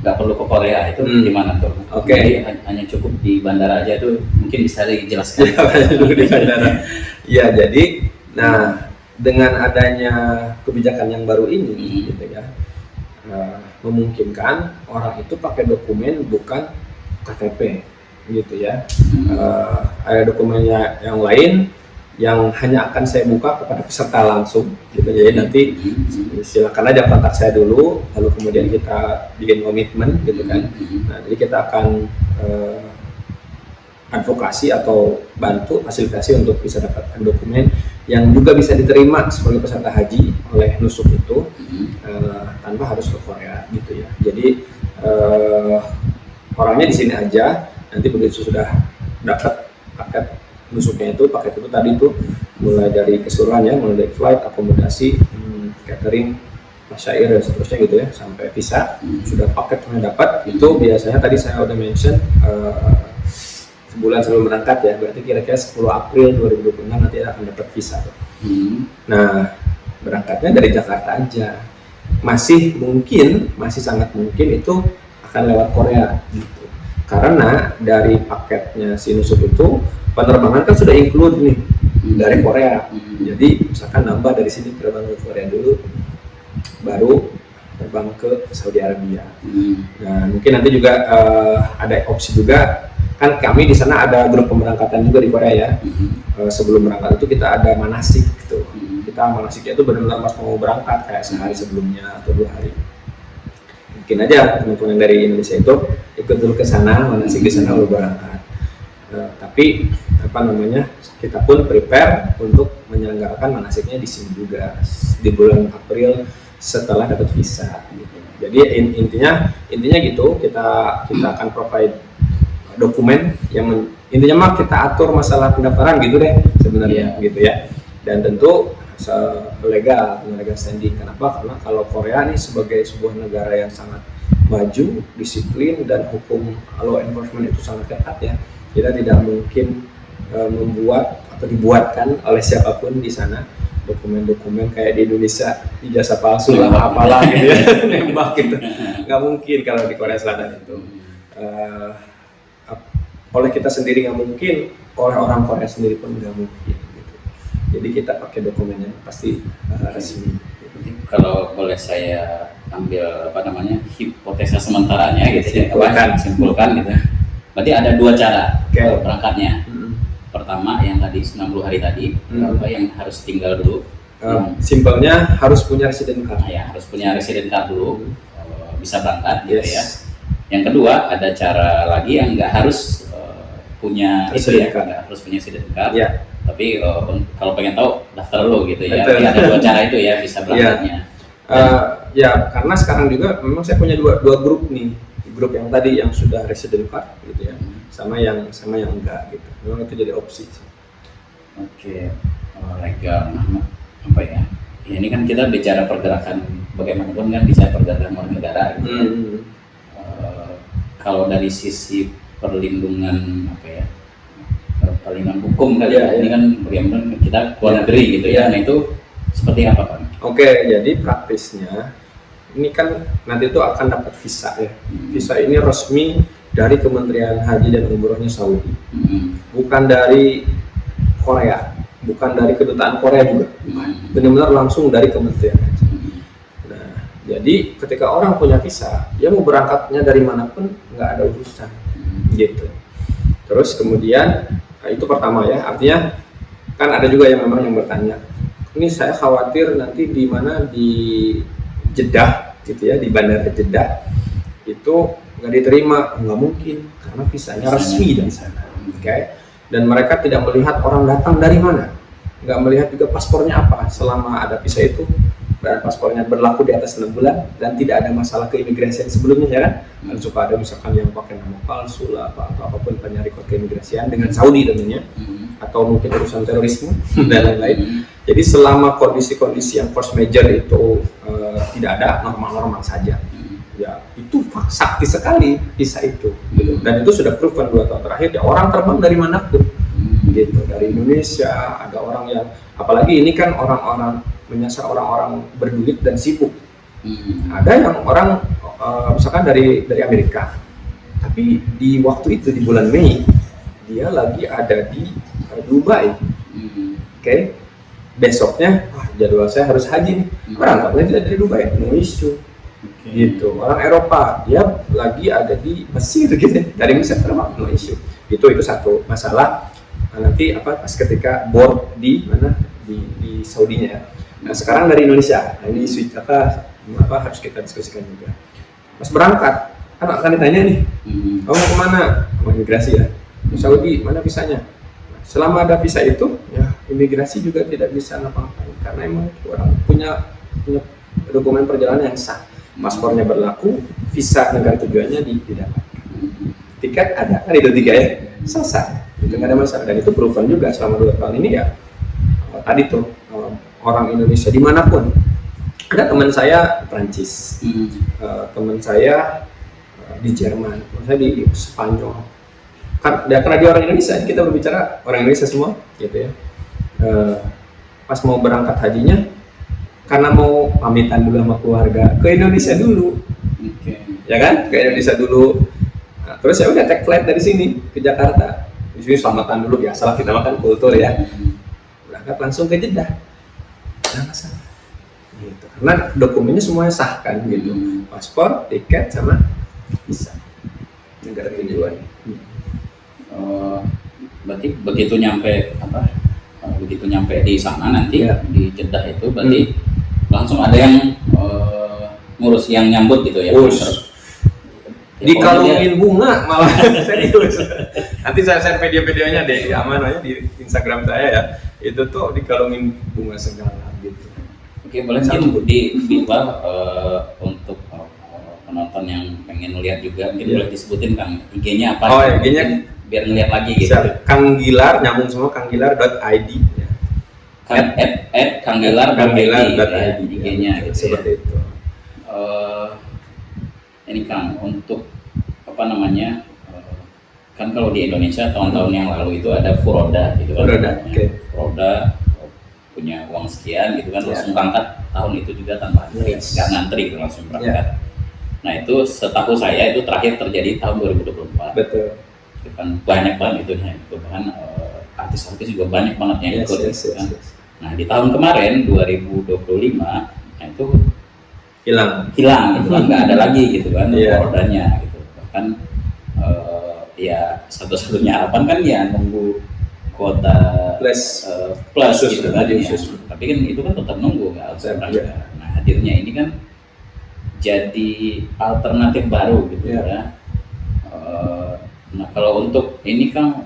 Nggak perlu ke Korea itu gimana tuh? Oke. Jadi hanya cukup di bandara aja tuh, mungkin bisa dijelaskan. Di bandara. Ya, jadi, nah dengan adanya kebijakan yang baru ini, gitu ya, memungkinkan orang itu pakai dokumen bukan KTP, gitu ya. Ada dokumennya yang lain yang hanya akan saya buka kepada peserta langsung, gitu. Jadi nanti silakan aja kontak saya dulu, lalu kemudian kita bikin komitmen, gitu kan. Nah, jadi kita akan advokasi atau bantu fasilitasi untuk bisa dapatkan dokumen yang juga bisa diterima sebagai peserta haji oleh nusuk itu tanpa harus ke Korea, gitu ya. Jadi orangnya di sini aja, nanti begitu sudah dapat paket nusuknya itu, paket itu tadi itu mulai dari keseluruhan ya, mulai dari flight, akomodasi, catering, masyair dan seterusnya gitu ya, sampai visa sudah paketnya dapat. Itu biasanya tadi saya udah mention sebulan sebelum berangkat ya, berarti kira-kira 10 April 2026 nanti akan dapat visa. Nah, berangkatnya dari Jakarta aja, masih sangat mungkin itu akan lewat Korea gitu, karena dari paketnya Sinusuk itu penerbangan kan sudah include nih dari Korea. Jadi misalkan nambah dari sini terbang ke Korea dulu, baru terbang ke Saudi Arabia. Nah, mungkin nanti juga ada opsi juga, kan kami di sana ada grup pemberangkatan juga di Korea ya. Sebelum berangkat itu kita ada manasik gitu. Kita manasiknya itu benar-benar pas mau berangkat kayak sehari sebelumnya atau 2 hari. Mungkin aja teman-teman dari Indonesia itu ikut dulu ke sana, manasik di sana lalu berangkat. Tapi kita pun prepare untuk menyelenggarakan manasiknya di sini juga di bulan April setelah dapat visa gitu. Jadi intinya gitu, kita akan provide dokumen yang intinya mah kita atur masalah pendaftaran gitu deh sebenarnya gitu ya. Dan tentu legal standing. Kenapa? Karena kalau Korea nih sebagai sebuah negara yang sangat maju, disiplin, dan hukum law enforcement itu sangat ketat ya, kita tidak mungkin membuat atau dibuatkan oleh siapapun di sana dokumen-dokumen kayak di Indonesia ijazah palsu lah apalah gitu ya, nembak gitu, nggak mungkin kalau di Korea Selatan itu. Oleh kita sendiri nggak mungkin, oleh orang Korea sendiri pun nggak mungkin gitu. Jadi kita pakai dokumennya pasti resmi gitu. Kalau boleh saya ambil hipotesa sementaranya gitu ya, simpulkan gitu. Berarti ada 2 cara berangkatnya. Pertama yang tadi 90 hari tadi, yang harus tinggal dulu. Simpelnya harus punya resident card. Ya, harus punya resident card dulu, bisa berangkat gitu ya. Yang kedua ada cara lagi yang nggak harus punya resident card, harus punya resident card. Ya. Tapi kalau pengen tahu daftar dulu gitu ya. Jadi ada 2 cara itu ya bisa berangkatnya. Ya, karena sekarang juga memang saya punya dua grup nih. Grup yang tadi yang sudah resident card gitu ya, sama yang enggak gitu. Memang itu jadi opsi. Oke, legal. Apa ya? Ya ini kan kita bicara pergerakan, bagaimanapun kan bisa pergerakan warga negara gitu ya. Kalau dari sisi perlindungan perlindungan hukum kali ya, ini kan bagaimana kita keluar negeri gitu ya. Nah itu seperti apa Pak? Oke, jadi praktisnya ini kan nanti itu akan dapat visa ya. Visa ini resmi dari Kementerian Haji dan Umrohnya Saudi, bukan dari Korea, bukan dari kedutaan Korea juga, benar-benar langsung dari Kementerian Haji. Nah, jadi ketika orang punya visa, dia mau berangkatnya dari manapun nggak ada urusan, gitu. Terus kemudian itu pertama ya, artinya kan ada juga yang memang yang bertanya, ini saya khawatir nanti di mana di Jeddah gitu ya, di bandara Jeddah itu nggak diterima. Nggak mungkin, karena visanya resmi dari sana. Dan mereka tidak melihat orang datang dari mana, nggak melihat juga paspornya apa. Selama ada visa itu dan paspornya berlaku di atas 6 bulan dan tidak ada masalah keimigrasian sebelumnya ya kan. Dan suka ada misalkan yang pakai nama palsu lah atau apapun penyari kode keimigrasian dengan Saudi tentunya, atau mungkin urusan terorisme dan lain-lain. Jadi selama kondisi-kondisi yang force major itu tidak ada, normal-normal saja. itu sakti sekali visa itu gitu. Dan itu sudah proven 2 tahun terakhir ya, orang terbang dari manapun gitu, dari Indonesia. Ada orang yang, apalagi ini kan orang-orang menyasar orang-orang berduit dan sibuk. Ada yang orang misalkan dari Amerika, tapi di waktu itu di bulan Mei dia lagi ada di Dubai. Oke. Besoknya jadwal saya harus haji nih, berangkatnya dari Dubai, no issue. Gitu. Orang Eropa dia lagi ada di Mesir gitu, dari Mesir terbang, no issue. Itu satu masalah. Nanti pas ketika board di mana di Saudinya ya. Nah sekarang dari Indonesia, nah ini switch apa harus kita diskusikan juga. Pas berangkat kan akan ditanya nih, kamu mau kemana? Ke imigrasi ya, ke Saudi, mana visanya? Nah, selama ada visa itu ya imigrasi juga tidak bisa ngapa-ngapain karena emang orang punya dokumen perjalanan yang sah, paspornya berlaku, visa negara tujuannya didapatkan, tiket ada, kan itu 3 ya, selesai, itu nggak ada masalah. Dan itu proven juga selama 2 tahun ini ya. Tadi tuh orang Indonesia dimanapun, ada teman saya di Prancis, teman saya di Jerman, teman saya di Spanyol, karena dia orang Indonesia, kita berbicara orang Indonesia semua gitu ya. Pas mau berangkat hajinya, karena mau pamitan dulu sama keluarga, ke Indonesia dulu, ya kan, ke Indonesia dulu. Nah, terus ya udah take flight dari sini ke Jakarta, di sini selamatan dulu, biasalah kita makan kultur ya. Berangkat langsung ke Jeddah, nggak masalah. Gitu. Karena dokumennya semuanya sah kan, gitu, paspor, tiket, sama visa negara tujuan. Berarti begitu nyampe di sana nanti di Jeddah itu berarti langsung ada yang ngurus, yang nyambut gitu ya. Dikalungin bunga malah. Serius. Nanti saya share video-videonya deh, aman aja di Instagram saya ya. Itu tuh dikalungin bunga segala gitu. Oke, boleh mungkin di untuk penonton yang pengen lihat juga, mungkin boleh disebutin Kang IG-nya apa? Oh, IG-nya biar ngeliat lagi gitu. Kang Gilar, nyambung semua, kanggilar.id ya. @kanggilar.id IG-nya ya, gitu seperti ya. itu. Ini Kang, untuk kan kalau di Indonesia tahun-tahun yang lalu itu ada Furoda gitu kan. Furoda punya uang sekian gitu kan, langsung berangkat tahun itu juga tanpa antri, nggak ngantri gitu, langsung berangkat. Nah itu setahu saya itu terakhir terjadi tahun 2024. Betul. Itu kan banyak banget itu bahkan artis-artis juga banyak banget yang ikut gitu kan. Nah di tahun kemarin 2025 nah itu hilang gitu kan, nggak ada lagi gitu kan Furodanya gitu. Bahkan ya satu-satunya harapan kan ya nunggu kuota plus gitu kan ya. Tapi kan itu kan tetap nunggu, nggak bisa berangkat. Nah hadirnya ini kan jadi alternatif baru gitu ya. Nah kalau untuk ini kan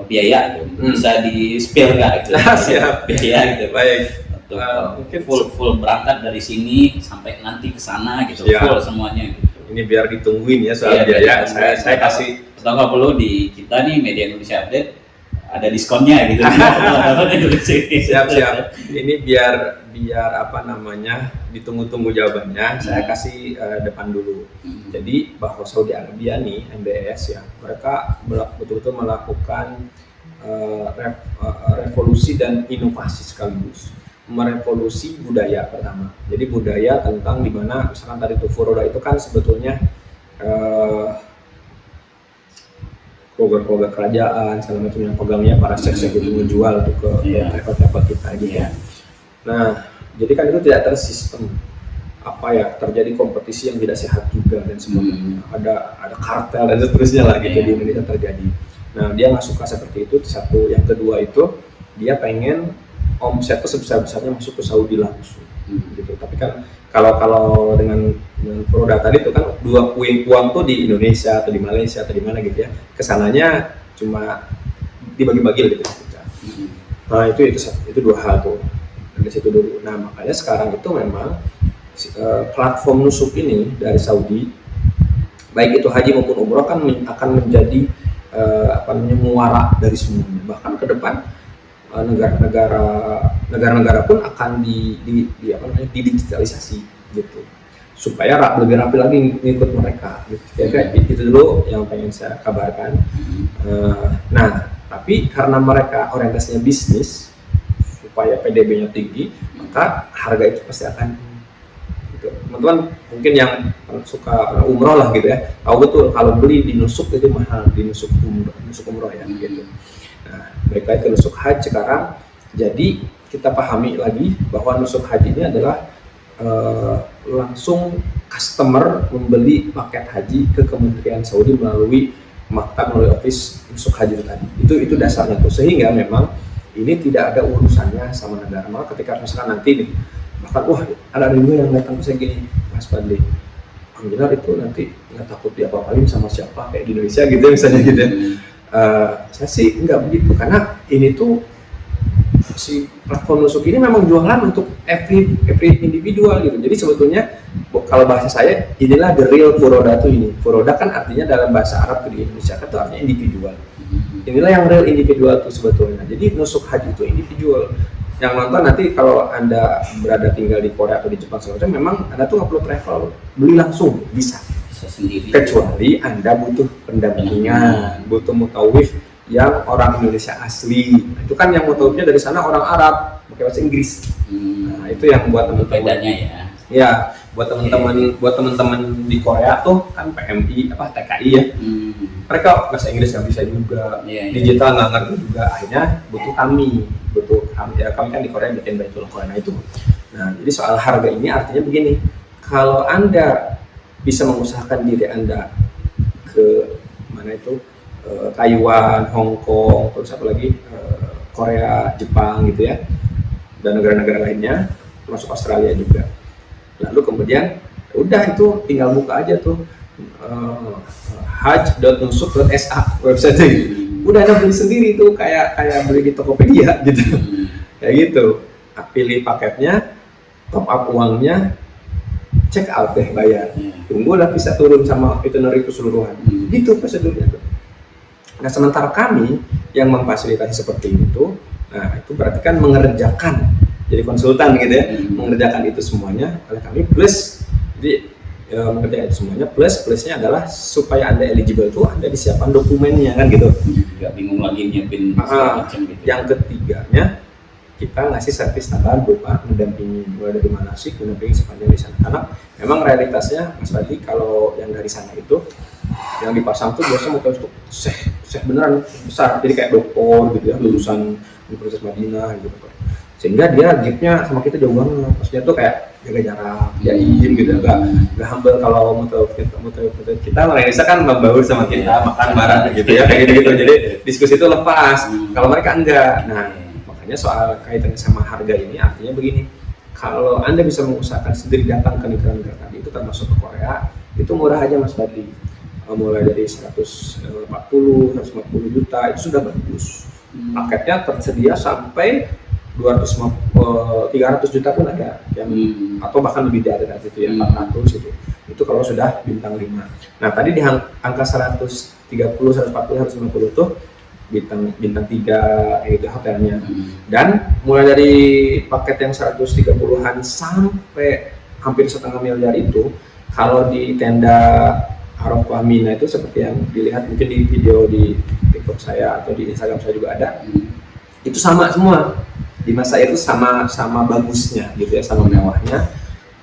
biaya gitu, bisa di spill nggak gitu? Siap. Biaya gitu. Baik. Untuk mungkin full berangkat dari sini sampai nanti ke sana gitu, full semuanya gitu. Ini biar ditungguin ya soal biaya. Saya kasih. Atau nggak perlu di kita nih Media Indonesia Update ada diskonnya gitu. Siap. Ini biar ditunggu-tunggu jawabannya. Saya kasih depan dulu. Jadi bahwa Saudi Arabia nih MBS ya, mereka betul-betul melakukan revolusi dan inovasi sekaligus. Merevolusi budaya pertama. Jadi budaya tentang dimana misalkan tadi tuh Furoda itu kan sebetulnya keluarga kerajaan segala macam yang pegangnya para seks gitu menjual tuh ke travel kita gitu ya. Nah, jadi kan itu tidak tersistem, terjadi kompetisi yang tidak sehat juga dan sebagainya. Ada kartel dan seterusnya lah gitu di Indonesia terjadi. Nah, dia nggak suka seperti itu. Satu, yang kedua itu dia pengen omset sebesar-besarnya masuk ke Saudi langsung gitu. Tapi kan kalau dengan produk tadi itu kan uang tuh di Indonesia atau di Malaysia atau di mana gitu ya, kesananya cuma dibagi-bagi gitu. Nah itu dua hal tuh dari situ dulu. Nah makanya sekarang itu memang platform nusuk ini dari Saudi, baik itu haji maupun umroh kan akan menjadi muara dari semuanya. Bahkan ke depan negara-negara pun akan didigitalisasi gitu. supaya lebih rapi lagi ngikut mereka gitu. Ya kayak itu dulu yang pengen saya kabarkan. Nah, tapi karena mereka orientasinya bisnis supaya PDB-nya tinggi, maka harga itu pasti akan gitu. Teman-teman mungkin yang suka umroh lah gitu ya, tahu betul kalau beli di nusuk itu mahal, di nusuk umroh ya gitu. Nah, mereka itu nusuk haji sekarang. Jadi kita pahami lagi bahwa nusuk haji ini adalah langsung customer membeli paket haji ke Kementerian Saudi melalui maktab, melalui office nusuk haji itu tadi. Itu dasarnya tuh, sehingga memang ini tidak ada urusannya sama negara. Maka ketika misalkan nanti nih, bahkan wah ada juga yang datang ke saya gini, Mas Fadli, Anggilar itu nanti nggak takut diapa-apain sama siapa kayak di Indonesia gitu misalnya gitu ya. Saya sih nggak begitu, karena ini tuh si platform nusuk ini memang jualan untuk every individual gitu. Jadi sebetulnya kalau bahasa saya, inilah the real furoda tuh ini. Furoda kan artinya dalam bahasa Arab di Indonesia kan itu artinya individual. Inilah yang real individual tuh sebetulnya. Jadi nusuk haji itu individual. Yang nonton nanti kalau Anda berada tinggal di Korea atau di Jepang segala macam, memang Anda tuh nggak perlu travel, beli langsung bisa sendiri. Kecuali Anda butuh pendampingan, butuh mutawif yang orang Indonesia asli. Itu kan yang mutawifnya dari sana orang Arab pakai bahasa Inggris. Nah, itu yang buat teman-teman. Bedanya ya. Ya, buat teman-teman di Korea tuh kan PMI TKI ya. Mereka bahasa Inggris nggak bisa juga, digital nggak ngerti juga. Akhirnya butuh kami ya, kami kan di Korea bikin Baitul Korea itu. Nah, jadi soal harga ini artinya begini, kalau Anda bisa mengusahakan diri Anda ke mana itu, Taiwan, Hong Kong, terus apa lagi, Korea, Jepang gitu ya, dan negara-negara lainnya, termasuk Australia juga. Lalu kemudian udah itu tinggal buka aja tuh haj.nusuk.sa website itu. Udah Anda beli sendiri tuh kayak beli di Tokopedia gitu. Kayak gitu. Pilih paketnya, top up uangnya, check out deh, bayar. Tunggu lah bisa turun sama itinerary keseluruhan. Gitu prosedurnya tuh. Nah, sementara kami yang memfasilitasi seperti itu, nah itu berarti kan mengerjakan, jadi konsultan gitu ya, mengerjakan itu semuanya oleh kami, plus jadi mengerjakan itu semuanya, plusnya adalah supaya Anda eligible tuh Anda disiapkan dokumennya kan gitu. Nggak bingung lagi nyiapin macam gitu. Yang ketiganya, kita ngasih servis tambahan berupa mendampingi mulai dari manasik, mendampingi sepanjang di sana. Karena memang realitasnya Mas Fadli, kalau yang dari sana itu yang dipasang tuh biasanya motor itu seh beneran besar, jadi kayak doktor gitu ya, lulusan Universitas Madinah gitu. Sehingga dia gapnya sama kita jauh banget. Maksudnya tuh kayak jaga jarak, jaim gitu, nggak humble. Kalau motor kita Indonesia kan membaur sama kita, makan bareng gitu ya, kayak gitu. Jadi diskusi itu lepas. Kalau mereka enggak. Nah, makanya soal kaitannya sama harga ini artinya begini, kalau Anda bisa mengusahakan sendiri datang ke negara-negara tadi itu termasuk ke Korea, itu murah aja Mas Fadli, mulai dari 140 juta itu sudah bagus. Paketnya tersedia sampai 300 juta pun ada yang, atau bahkan lebih dari itu ya, 400 itu kalau sudah bintang 5. Nah tadi di angka 130, 140, 150 tuh bintang 3 itu hotelnya. Dan mulai dari paket yang 130-an sampai hampir 1,5 miliar itu, kalau di tenda Arafah Mina itu seperti yang dilihat mungkin di video di TikTok saya atau di Instagram saya juga ada, itu sama semua. Di masa itu sama bagusnya gitu ya, sama mewahnya.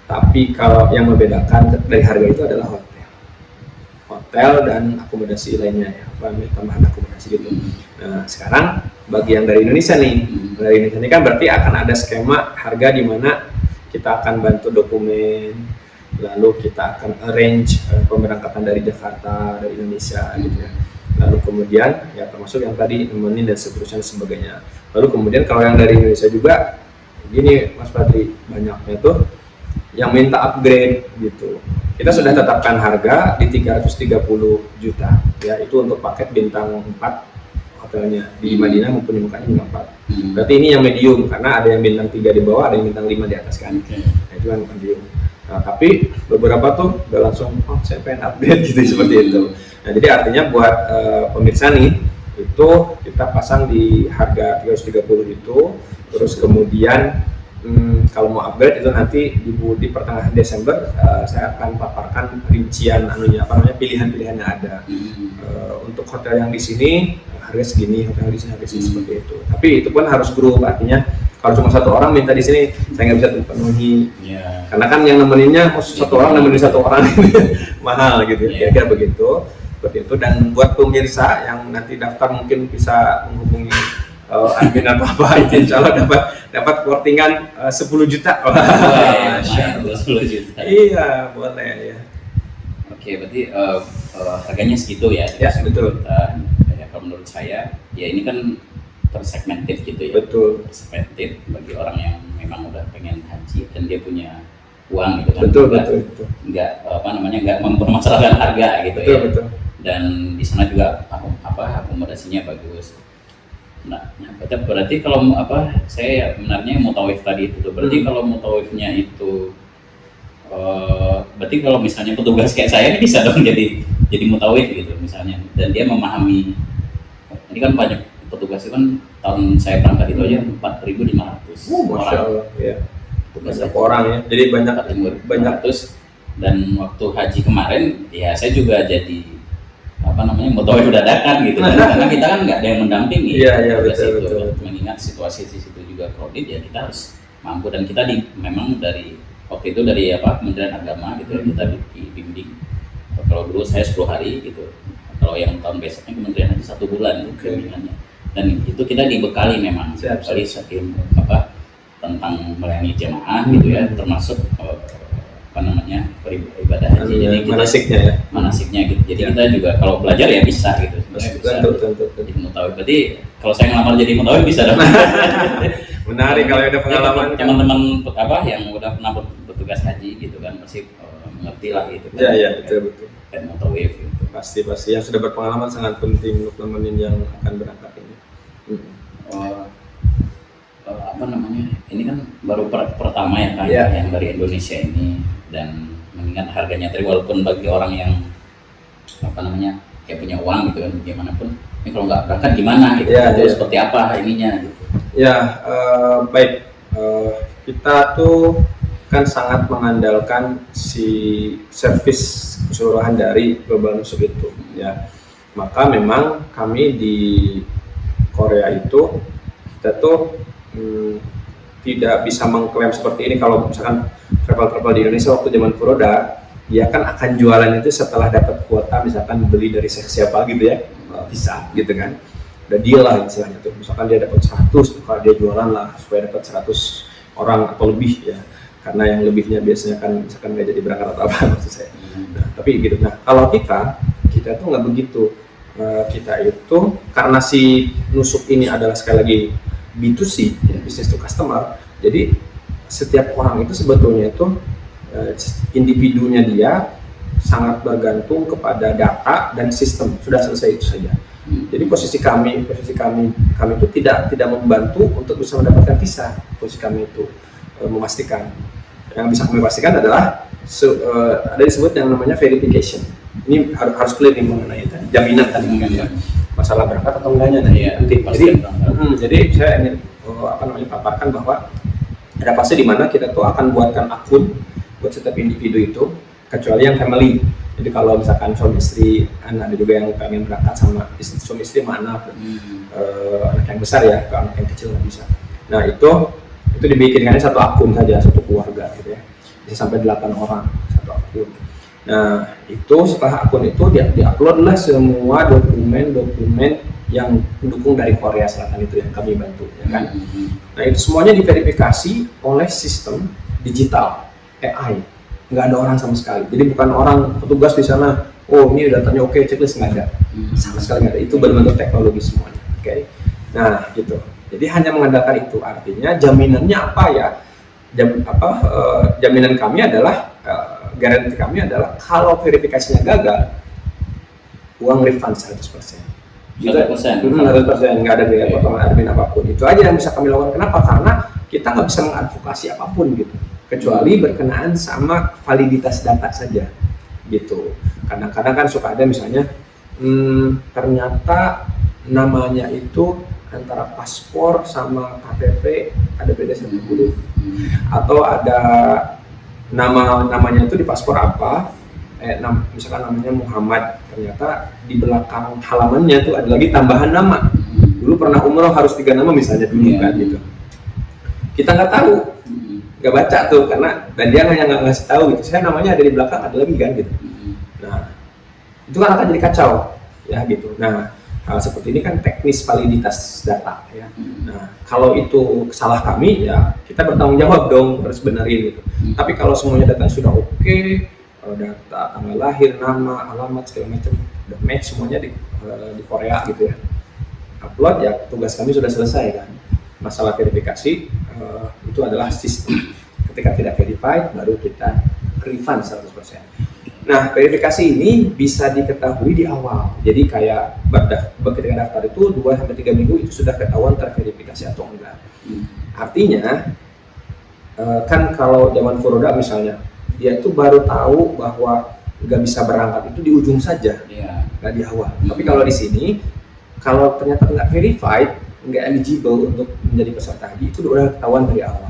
Tapi kalau yang membedakan dari harga itu adalah hotel dan akomodasi lainnya ya, tambahan akomodasi gitu. Nah sekarang bagi yang dari Indonesia nih, dari Indonesia ini kan berarti akan ada skema harga di mana kita akan bantu dokumen, lalu kita akan arrange pemberangkatan dari Jakarta, dari Indonesia gitu ya. Lalu kemudian ya termasuk yang tadi nemenin dan seterusnya dan sebagainya. Lalu kemudian kalau yang dari Indonesia juga gini Mas Fadli, banyaknya tuh yang minta upgrade gitu. Kita sudah tetapkan harga di 330 juta ya, itu untuk paket bintang 4 hotelnya di Madinah maupun di Mekah bintang 4. Berarti ini yang medium karena ada yang bintang 3 di bawah, ada yang bintang 5 di atas kan. Nah, itu yang medium. Nah, tapi beberapa tuh udah langsung saya pengen upgrade gitu seperti itu. Nah, jadi artinya buat pemirsa nih, itu kita pasang di harga 330 itu, terus kemudian kalau mau upgrade itu nanti di pertengahan Desember saya akan paparkan rincian pilihan-pilihan yang ada. Untuk hotel yang di sini harga segini, hotel di sini harga segini, seperti itu. Tapi itu pun harus grup, artinya kalau cuma satu orang minta di sini saya nggak bisa penuhi. Karena kan yang nemeninnya satu orang nemenin satu orang mahal gitu. Kira-kira begitu. Seperti itu. Dan buat pemirsa yang nanti daftar mungkin bisa menghubungi admin atau apa, insya Allah dapat portingan 10 juta. Masya Allah, 10 juta. Iya, boleh ya. Oke, berarti harganya segitu ya? Ya, betul. Ya, kalau menurut saya, ya ini kan tersegmented gitu ya. Betul. Tersegmented bagi orang yang memang udah pengen haji dan dia punya uang gitu kan. Betul. Nggak mempermasalahkan harga gitu. Betul. Dan di sana juga akomodasinya bagus. Nah, berarti kalau saya benarnya mutawif tadi itu tuh, berarti kalau mutawifnya itu berarti kalau misalnya petugas kayak saya ini bisa dong jadi mutawif gitu misalnya, dan dia memahami, ini kan banyak petugas itu kan, tahun saya berangkat itu aja 4.500 Masya Allah, ya. Banyak orang ya, jadi banyak. Dan waktu haji kemarin ya saya juga jadi mutawif dadakan gitu kan, karena kita kan nggak ada yang mendampingi. Iya, betul. Mengingat situasi di situ juga crowded, ya kita harus mampu, dan kita memang dari waktu itu dari Kementerian Agama gitu ya, kita dibimbing. Kalau dulu saya 10 hari gitu, kalau yang tahun besoknya Kementerian Haji 1 bulan bimbingannya. Dan itu kita dibekali memang sekali tentang melayani jemaah gitu ya, termasuk beribadah haji. Jadi manasiknya gitu. Jadi kita juga kalau belajar ya bisa gitu. Betul. Jadi mutawif. Berarti kalau saya ngelamar jadi mutawif bisa dong. Menarik kalau ada pengalaman. Teman-teman yang udah pernah bertugas haji gitu kan pasti mengerti lah gitu. Iya, betul. Dan mutawif gitu. Pasti yang sudah berpengalaman sangat penting untuk nemenin yang akan berangkat ini. Ini kan baru pertama ya kan, yang dari Indonesia ini, dan mengingat harganya tadi, walaupun bagi orang yang punya uang gitu kan, gimana pun ini kalau nggak berangkat gimana gitu, seperti apa ininya gitu. Baik, kita tuh kan sangat mengandalkan si servis keseluruhan dari Global Nusuk itu ya. Maka memang kami di Korea itu kita tuh tidak bisa mengklaim seperti ini. Kalau misalkan travel di Indonesia waktu zaman Furoda, dia kan akan jualan itu setelah dapat kuota, misalkan beli dari siapa gitu ya, bisa gitu kan, udah deal lah istilahnya tuh. Misalkan dia dapat 100, kalau dia jualan lah supaya dapat 100 orang atau lebih ya, karena yang lebihnya biasanya kan misalkan nggak jadi berangkat atau apa maksud saya. Nah, tapi gitu. Nah, kalau kita tuh nggak begitu. Kita itu karena si nusuk ini adalah sekali lagi B2C, business to customer. Jadi setiap orang itu sebetulnya itu individunya dia sangat bergantung kepada data dan sistem. Sudah selesai itu saja. Jadi posisi kami itu tidak membantu untuk bisa mendapatkan visa. Posisi kami itu memastikan. Yang bisa kami pastikan adalah ada disebut yang namanya verification. Ini harus clear nih mengenai jaminan tadi kan, masalah berangkat atau enggaknya nanti. Jadi saya ingin paparkan bahwa ada fase di mana kita tuh akan buatkan akun buat setiap individu itu, kecuali yang family. Jadi kalau misalkan suami istri, anak, ada juga yang pengen berangkat sama suami istri mana, anak yang besar ya, ke anak yang kecil nggak bisa. Nah itu dibikinkannya satu akun saja, satu keluarga gitu ya, bisa sampai 8 orang satu akun. Nah itu setelah akun itu diupload lah semua dokumen yang mendukung dari Korea Selatan itu yang kami bantu ya kan. Nah itu semuanya diverifikasi oleh sistem digital AI, nggak ada orang sama sekali. Jadi bukan orang petugas di sana, oh ini datanya oke, checklist, nggak ada, sama sekali nggak ada. Itu benar-benar teknologi semuanya. Oke. Nah gitu. Jadi hanya mengandalkan itu. Artinya jaminannya apa ya? Jaminan kami adalah garansi kami adalah kalau verifikasinya gagal, uang refund 100%. 100%, nggak ada biaya potongan admin apapun. Itu aja yang bisa kami lakukan. Kenapa? Karena kita nggak bisa mengadvokasi apapun gitu, kecuali berkenaan sama validitas data saja gitu. Kadang-kadang kan suka ada misalnya ternyata namanya itu antara paspor sama KTP ada beda satu huruf, atau ada namanya itu di paspor apa, misalkan namanya Muhammad, ternyata di belakang halamannya tuh ada lagi tambahan nama. Dulu pernah umroh harus 3 nama misalnya dulu kan gitu. Kita nggak tahu, nggak baca tuh karena dan dia hanya nggak ngasih tahu gitu. Saya namanya ada di belakang ada lagi kan gitu. Nah itu kan akan jadi kacau ya gitu. Nah hal seperti ini kan teknis validitas data ya. Nah kalau itu salah kami ya kita bertanggung jawab dong, harus benerin gitu. Tapi kalau semuanya data sudah oke, data tanggal lahir, nama, alamat segala macam udah match semuanya di Korea gitu ya, upload ya tugas kami sudah selesai kan. Masalah verifikasi itu adalah sistem. Ketika tidak verified baru kita refund 100%. Nah, verifikasi ini bisa diketahui di awal. Jadi kayak ketika daftar itu 2-3 minggu itu sudah ketahuan terverifikasi atau enggak. Artinya kan kalau zaman Furoda misalnya, dia itu baru tahu bahwa nggak bisa berangkat itu di ujung saja, nggak di awal. Tapi kalau di sini, kalau ternyata nggak verified, nggak eligible untuk menjadi peserta haji, itu udah ketahuan dari awal.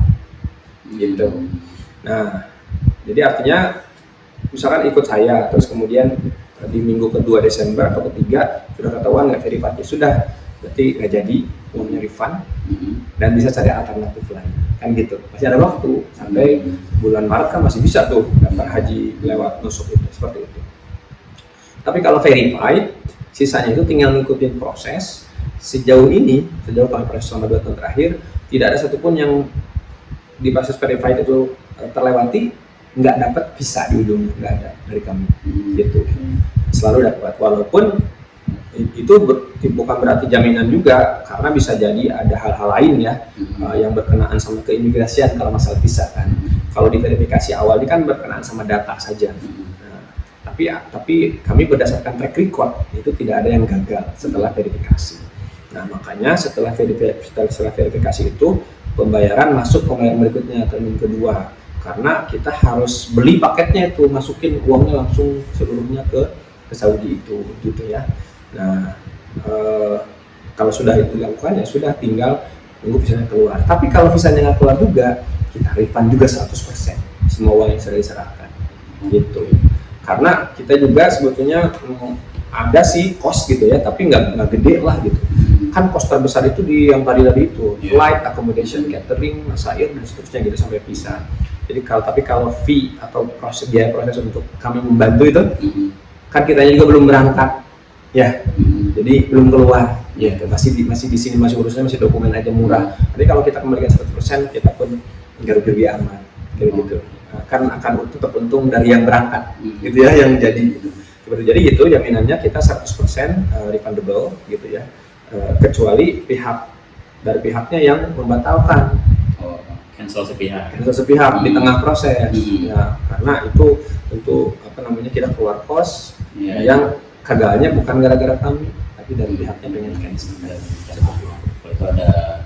Gitu. Nah, jadi artinya misalkan ikut saya, terus kemudian di minggu kedua Desember atau ketiga sudah ketahuan nggak verified, ya sudah, berarti nggak jadi uangnya refund dan bisa cari alternatif lain, kan gitu. Masih ada waktu sampai bulan Maret kan masih bisa tuh daftar haji lewat nusuk itu, seperti itu. Tapi kalau verified, sisanya itu tinggal ngikutin proses. Sejauh kami proses selama 2 tahun terakhir, tidak ada satupun yang di proses verified itu terlewati nggak dapat visa di ujungnya, nggak ada dari kami gitu. Selalu dapat, walaupun itu bukan berarti jaminan juga, karena bisa jadi ada hal-hal lain ya yang berkenaan sama keimigrasian kalau masalah visa kan. Kalau di verifikasi awal ini kan berkenaan sama data saja. Nah, tapi kami berdasarkan track record itu tidak ada yang gagal setelah verifikasi. Nah makanya setelah verifikasi itu pembayaran masuk pembayaran berikutnya, termin kedua. Karena kita harus beli paketnya itu, masukin uangnya langsung seluruhnya ke Saudi itu gitu ya. Nah kalau sudah itu dilakukan ya sudah, tinggal tunggu visanya keluar. Tapi kalau visanya nggak keluar juga, kita refund juga 100% semua uang yang sudah diserahkan gitu. Karena kita juga sebetulnya ada sih cost gitu ya, tapi nggak gede lah gitu. Kan cost terbesar itu di yang tadi itu, flight, accommodation, catering, masair dan seterusnya gitu sampai visa. Jadi kalau fee atau biaya proses untuk kami membantu itu, kan kitanya juga belum berangkat, ya, jadi belum keluar, ya, masih di sini, masih urusnya masih dokumen aja murah. Tapi kalau kita kembalikan 100%, kita pun nggak rugi aman, kayak gitu. Kan akan tetap untung dari yang berangkat, gitu ya, yang jadi. Seperti jadi gitu, jaminannya kita 100% refundable, gitu ya, kecuali dari pihaknya yang membatalkan. Cancel sepihak di tengah proses ya, karena itu tentu kita keluar kos yang gagalnya bukan gara-gara kami, tapi dari pihaknya pengen cancel. Itu ada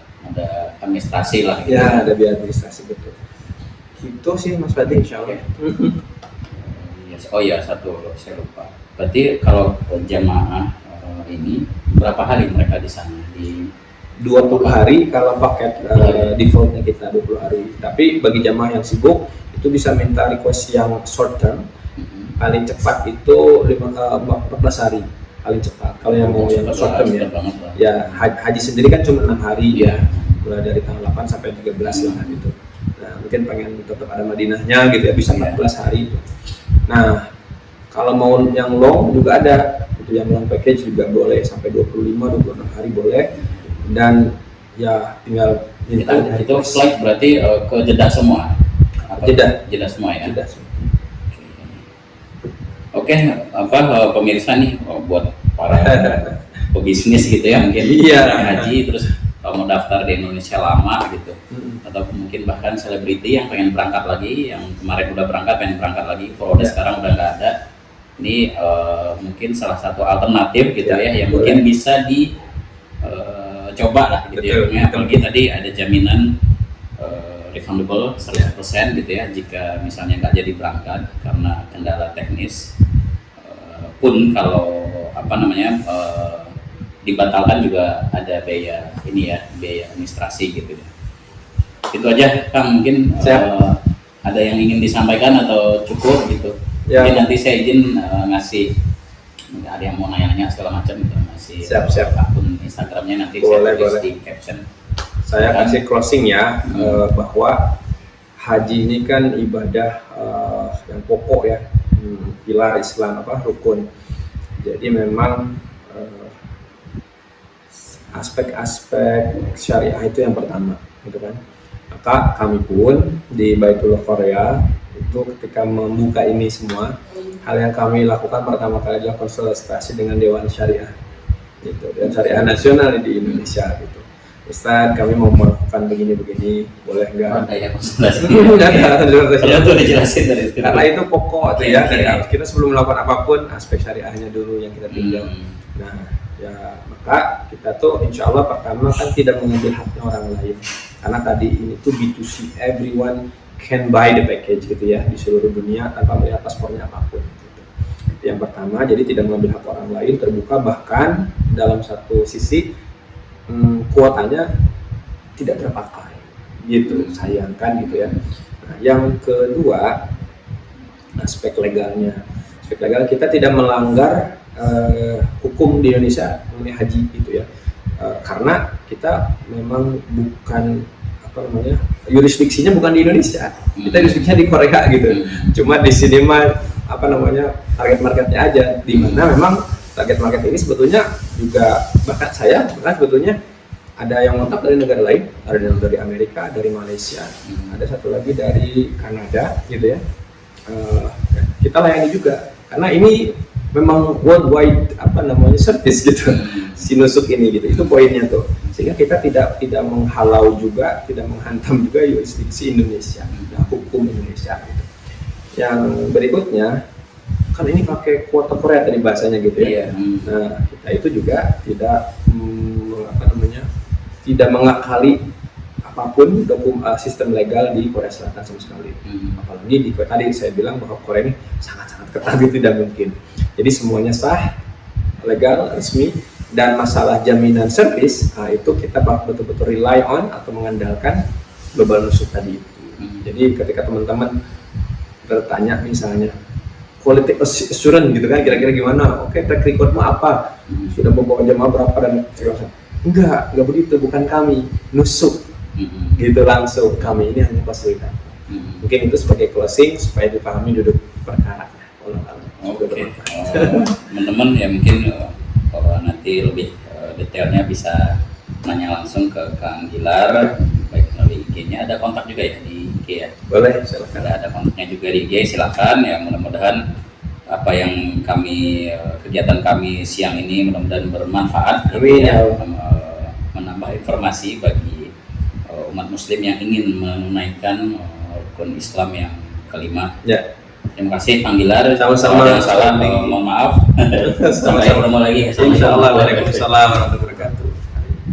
administrasi lah gitu. Ya, ada biaya administrasi, betul. Gitu sih Mas Fadli, insyaallah. Oh iya, satu saya lupa. Berarti kalau jamaah ini berapa hari mereka di sana? Di 20 hari kalau paket defaultnya kita 20 hari. Tapi bagi jamaah yang sibuk itu bisa minta request yang short term. Paling cepat itu 14 hari paling cepat. Kalau yang mau yang short term ya haji sendiri kan cuma 6 hari ya, mulai dari tanggal 8 sampai 13 lah gitu. Nah mungkin pengen tetap ada Madinahnya gitu ya, bisa 14 hari itu. Nah kalau mau yang long juga ada, itu yang long package juga boleh sampai 25-26 hari boleh. Dan ya tinggal itu flight berarti ke Jeddah semua? Jeddah semua ya? Jeddah semua. Oke, pemirsa nih buat para pebisnis gitu ya, mungkin haji terus kalau mau daftar di Indonesia lama gitu, atau mungkin bahkan selebriti yang pengen berangkat lagi, yang kemarin udah berangkat pengen berangkat lagi, kalau udah sekarang udah nggak ada, ini mungkin salah satu alternatif gitu ya yang mungkin bisa coba lah gitu ya. Apalagi tadi ada jaminan refundable 100% gitu ya, jika misalnya nggak jadi berangkat karena kendala teknis, pun kalau dibatalkan juga ada biaya ini ya, biaya administrasi gitu ya. Itu aja Kang, mungkin ada yang ingin disampaikan atau cukup gitu. Ya. Mungkin nanti saya izin ngasih, ada yang mau nanya-nanya segala macam gitu, ngasih Siap. akun Instagramnya nanti Boleh. saya tulis di caption. Saya kasih closing ya, bahwa haji ini kan ibadah yang pokok ya, pilar Islam, rukun. Jadi memang aspek-aspek syariah itu yang pertama, gitu kan. Maka kami pun di Baitullah Korea itu ketika membuka ini semua, hal yang kami lakukan pertama kali adalah konsultasi dengan Dewan Syariah, gitu, Dewan Syariah Nasional di Indonesia, gitu. Ustaz, kami mau melakukan begini, boleh nggak? Ya, konsultasi. Itu dijelasin dari itu. Karena itu pokok tuh ya. Okay. Kita sebelum melakukan apapun, aspek syariahnya dulu yang kita tinjau. Nah, ya maka kita tuh insya Allah pertama kan tidak mengambil haknya orang lain. Karena tadi ini tuh B2C, everyone can buy the package gitu ya di seluruh dunia tanpa melihat paspornya apapun. Gitu. Itu yang pertama. Jadi tidak mengambil hak orang lain, terbuka, bahkan dalam satu sisi kuotanya tidak terpakai, gitu, sayangkan gitu ya. Nah, yang kedua, aspek legalnya. Aspek legal kita tidak melanggar hukum di Indonesia mengenai haji gitu ya, karena kita memang bukan yurisdiksinya bukan di Indonesia, kita yurisdiksinya di Korea gitu. Cuma di sini mah target marketnya aja, di mana memang target market ini sebetulnya juga saya sebetulnya ada yang lengkap dari negara lain, ada yang dari Amerika, dari Malaysia, ada satu lagi dari Kanada gitu ya. Kita layani juga karena ini memang worldwide service gitu, si nusuk ini gitu, itu poinnya tuh, sehingga kita tidak menghalau juga, tidak menghantam juga yurisdiksi Indonesia, hukum Indonesia gitu. Yang berikutnya kan ini pakai kuota Korea tadi bahasanya gitu ya. Nah, kita itu juga tidak mengakali apapun sistem legal di Korea Selatan sama sekali. Apalagi di Korea, tadi saya bilang bahwa Korea ini sangat-sangat ketat, itu tidak mungkin. Jadi semuanya sah, legal, resmi, dan masalah jaminan servis itu kita betul-betul rely on atau mengandalkan global nusuk tadi itu. Jadi ketika teman-teman bertanya misalnya quality assurance gitu kan, kira-kira gimana? Oke, track recordmu apa? Sudah membawa jamaah berapa dan segala. Enggak begitu, bukan kami nusuk gitu langsung, kami ini hanya fasilitator. Mungkin itu sebagai closing supaya dipahami duduk perkara. Oke, teman-teman ya mungkin kalau nanti lebih detailnya bisa nanya langsung ke Kang Gilar, baik melalui IG-nya, ada kontak juga ya di IG ya? Boleh, silakan. Ada kontaknya juga di IG, silakan ya. Mudah-mudahan apa yang kegiatan kami siang ini mudah-mudahan bermanfaat. Amin. Ya, menambah informasi bagi umat Muslim yang ingin menunaikan rukun Islam yang kelima. Ya. Terima kasih Kang Gilar. Sama-sama. Salam, mohon maaf. Sampai ketemu lagi. Insyaallah. Waalaikumsalam warahmatullahi wabarakatuh.